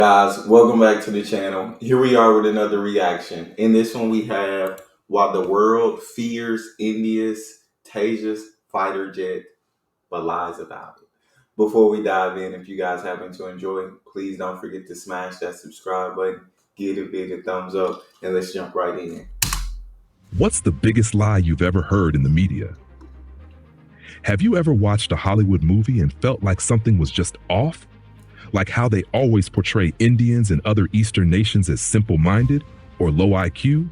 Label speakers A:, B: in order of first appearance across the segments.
A: Guys, welcome back to the channel. Here we are with another reaction. In this one, we have While the World Fears India's Tejas fighter jet, but lies about it. Before we dive in, if you guys happen to enjoy, please don't forget to smash that subscribe button, give it a big thumbs up, and let's jump right in.
B: What's the biggest lie you've ever heard in the media? Have you ever watched a Hollywood movie and felt like something was just off? Like how they always portray Indians and other Eastern nations as simple-minded or low IQ?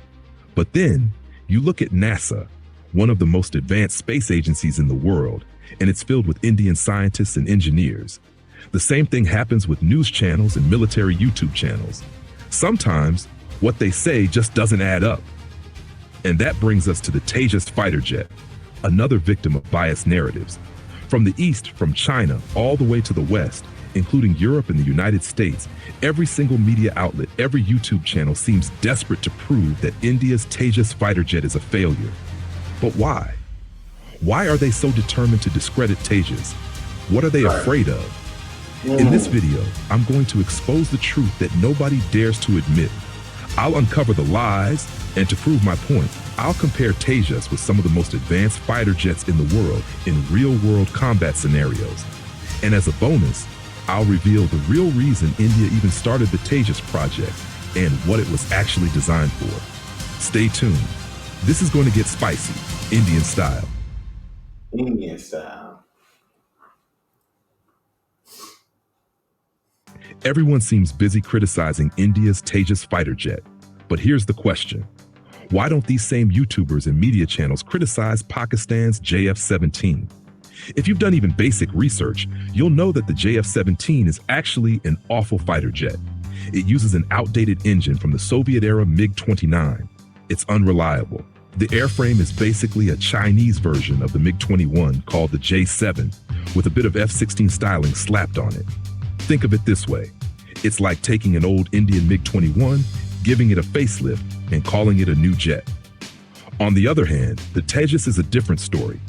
B: But then, you look at NASA, one of the most advanced space agencies in the world, and it's filled with Indian scientists and engineers. The same thing happens with news channels and military YouTube channels. Sometimes, what they say just doesn't add up. And that brings us to the Tejas fighter jet, another victim of biased narratives. From the East, from China, all the way to the West, including Europe and the United States, every single media outlet, every YouTube channel seems desperate to prove that India's Tejas fighter jet is a failure. But why? Why are they so determined to discredit Tejas? What are they afraid of? In this video, I'm going to expose the truth that nobody dares to admit. I'll uncover the lies, and to prove my point, I'll compare Tejas with some of the most advanced fighter jets in the world in real-world combat scenarios. And as a bonus, I'll reveal the real reason India even started the Tejas project and what it was actually designed for. Stay tuned. This is going to get spicy, Indian style.
A: Indian style.
B: Everyone seems busy criticizing India's Tejas fighter jet. But here's the question. Why don't these same YouTubers and media channels criticize Pakistan's JF-17? If you've done even basic research, you'll know that the JF-17 is actually an awful fighter jet. It uses an outdated engine from the Soviet-era MiG-29. It's unreliable. The airframe is basically a Chinese version of the MiG-21 called the J-7, with a bit of F-16 styling slapped on it. Think of it this way. It's like taking an old Indian MiG-21, giving it a facelift, and calling it a new jet. On the other hand, the Tejas is a different story.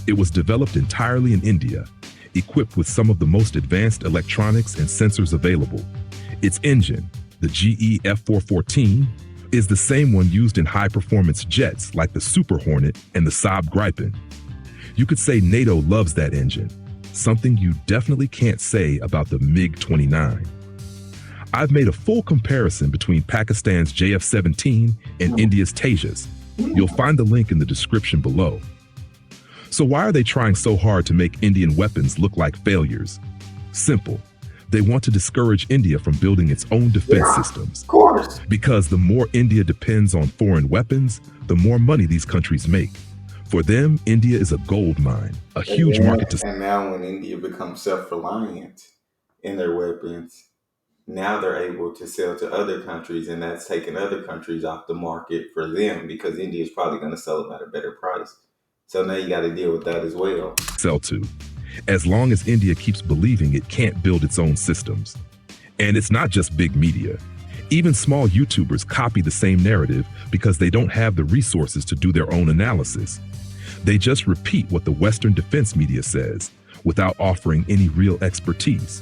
B: It was developed entirely in India, equipped with some of the most advanced electronics and sensors available. Its engine, the GE F414, is the same one used in high-performance jets like the Super Hornet and the Saab Gripen. You could say NATO loves that engine, something you definitely can't say about the MiG-29. I've made a full comparison between Pakistan's JF-17 and India's Tejas. You'll find the link in the description below. So why are they trying so hard to make Indian weapons look like failures? Simple. They want to discourage India from building its own defense systems.
A: Of course.
B: Because the more India depends on foreign weapons, the more money these countries make. For them, India is a gold mine, a huge market to...
A: And now when India becomes self-reliant in their weapons, now they're able to sell to other countries, and that's taking other countries off the market for them because India is probably going to sell them at a better price. So now you got to deal with that as well.
B: Sell to, as long as India keeps believing it can't build its own systems. And it's not just big media. Even small YouTubers copy the same narrative because they don't have the resources to do their own analysis. They just repeat what the Western defense media says without offering any real expertise.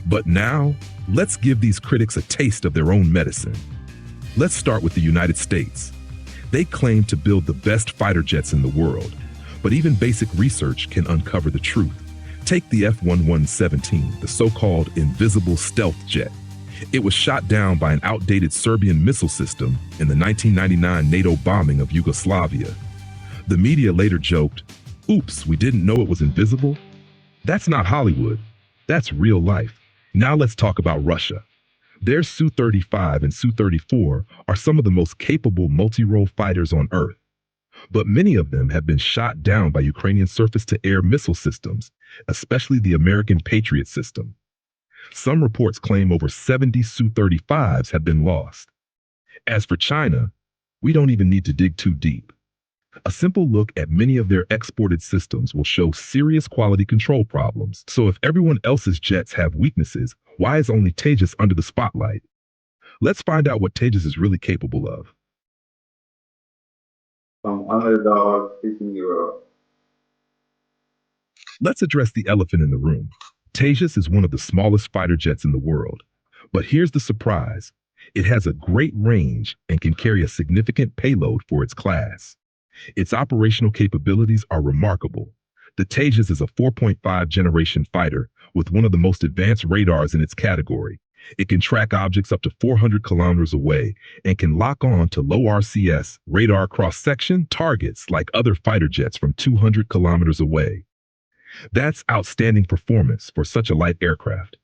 B: But now, let's give these critics a taste of their own medicine. Let's start with the United States. They claim to build the best fighter jets in the world, but even basic research can uncover the truth. Take the F-1117, the so-called invisible stealth jet. It was shot down by an outdated Serbian missile system in the 1999 NATO bombing of Yugoslavia. The media later joked, "Oops, we didn't know it was invisible." That's not Hollywood. That's real life. Now let's talk about Russia. Their Su-35 and Su-34 are some of the most capable multi-role fighters on Earth. But many of them have been shot down by Ukrainian surface-to-air missile systems, especially the American Patriot system. Some reports claim over 70 Su-35s have been lost. As for China, we don't even need to dig too deep. A simple look at many of their exported systems will show serious quality control problems. So if everyone else's jets have weaknesses, why is only Tejas under the spotlight? Let's find out what Tejas is really capable of.
A: Some underdog picking you up.
B: Let's address the elephant in the room. Tejas is one of the smallest fighter jets in the world, But here's the surprise: it has a great range and can carry a significant payload for its class. Its operational capabilities are remarkable. The Tejas is a 4.5 generation fighter with one of the most advanced radars in its category. It can track objects up to 400 kilometers away and can lock on to low RCS radar cross section targets like other fighter jets from 200 kilometers away. That's outstanding performance for such a light aircraft.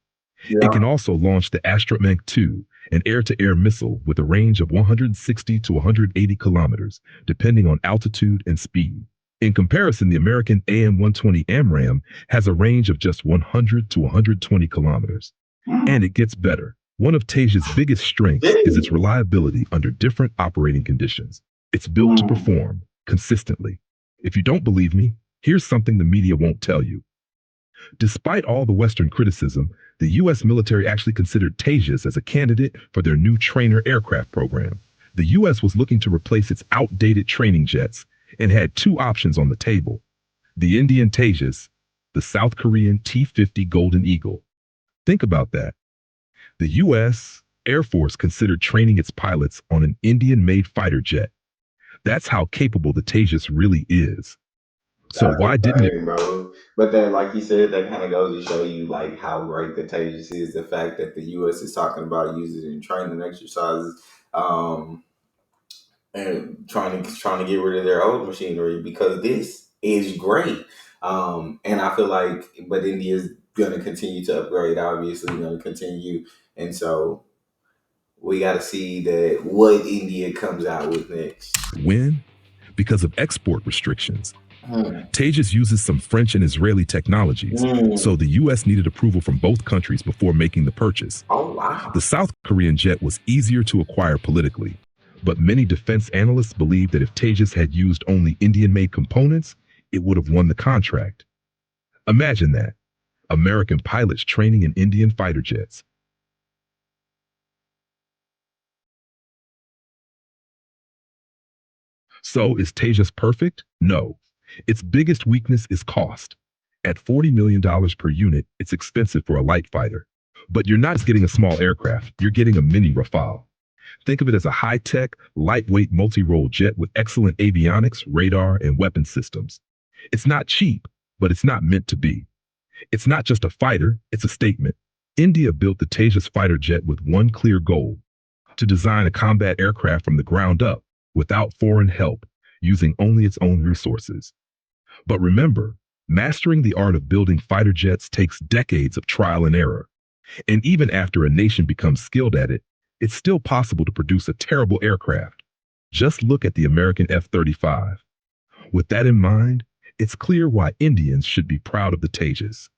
B: It
A: Yeah.
B: can also launch the Astromech 2, an air-to-air missile with a range of 160 to 180 kilometers, depending on altitude and speed. In comparison, the American AM-120 AMRAAM has a range of just 100 to 120 kilometers. And it gets better. One of Tasia's biggest strengths is its
A: Dang.
B: reliability under different operating conditions. It's built to
A: Mm.
B: perform consistently. If you don't believe me, here's something the media won't tell you. Despite all the Western criticism, the U.S. military actually considered Tejas as a candidate for their new trainer aircraft program. The U.S. was looking to replace its outdated training jets and had two options on the table: the Indian Tejas, the South Korean T-50 Golden Eagle. Think about that. The U.S. Air Force considered training its pilots on an Indian-made fighter jet. That's how capable the Tejas really is. So
A: That's
B: why didn't it?
A: insane, bro. But then, like you said, that kind of goes to show you like how great the Tejas is. The fact that the U.S. is talking about using it in training exercises, um, and trying to get rid of their old machinery because this is great. And I feel like, but India's going to continue to upgrade. Obviously, going to continue, and so we got to see that what India comes out with next.
B: When? Because of export restrictions.
A: Hmm.
B: Tejas uses some French and Israeli technologies, so
A: Mm.
B: the US needed approval from both countries before making the purchase.
A: Oh
B: The
A: wow.
B: South Korean jet was easier to acquire politically, but many defense analysts believe that if Tejas had used only Indian-made components, it would have won the contract. Imagine that: American pilots training in Indian fighter jets. So is Tejas perfect? No. Its biggest weakness is cost. At $40 million per unit, it's expensive for a light fighter. But you're not just getting a small aircraft, you're getting a mini Rafale. Think of it as a high-tech, lightweight multi-role jet with excellent avionics, radar, and weapon systems. It's not cheap, but it's not meant to be. It's not just a fighter, it's a statement. India built the Tejas fighter jet with one clear goal: to design a combat aircraft from the ground up, without foreign help, using only its own resources. But remember, mastering the art of building fighter jets takes decades of trial and error. And even after a nation becomes skilled at it, it's still possible to produce a terrible aircraft. Just look at the American F-35. With that in mind, it's clear why Indians should be proud of the Tejas.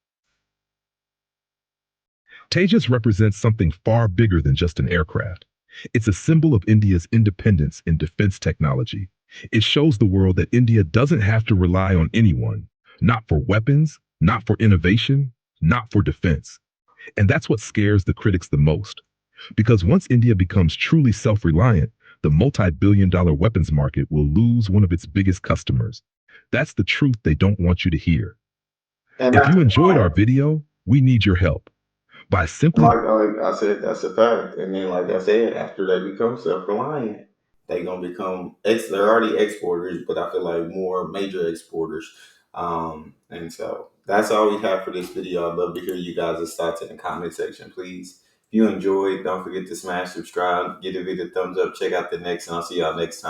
B: Tejas represents something far bigger than just an aircraft. It's a symbol of India's independence in defense technology. It shows the world that India doesn't have to rely on anyone, not for weapons, not for innovation, not for defense. And that's what scares the critics the most. Because once India becomes truly self-reliant, the multi-billion dollar weapons market will lose one of its biggest customers. That's the truth they don't want you to hear.
A: And
B: If
A: that's
B: you
A: the
B: enjoyed our
A: point.
B: video, we need your help. By simply
A: Like I said, that's a fact. And then, like I said, after they become self-reliant, they gonna become They're already exporters, but I feel like more major exporters. And so that's all we have for this video. I'd love to hear you guys' thoughts in the comment section, please. If you enjoyed, don't forget to smash subscribe, give the video a thumbs up, check out the next, and I'll see y'all next time.